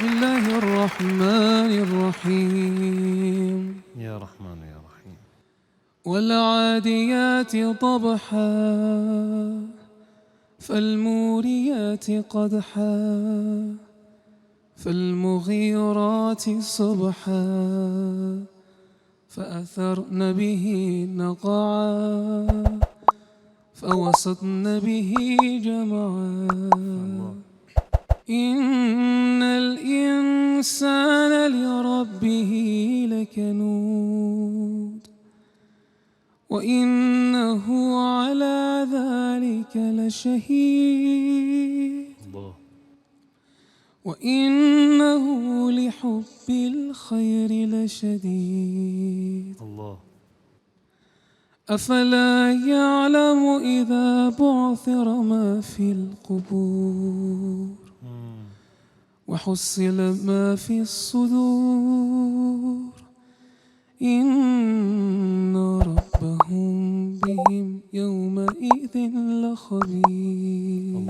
بسم الله الرحمن الرحيم. يا رحمن يا رحيم. والعاديات ضبحا فالموريات قدحا فالمغيرات صبحا فأثرن به نقعا فوسطن به جمعا. إن الإنسان لربه لكنود وإنه على ذلك لشهيد وإنه لحب الخير لشديد. أفلا يعلم إذا بعثر ما في القبور وحصل ما في الصدور إن ربهم بهم يومئذ لخبير.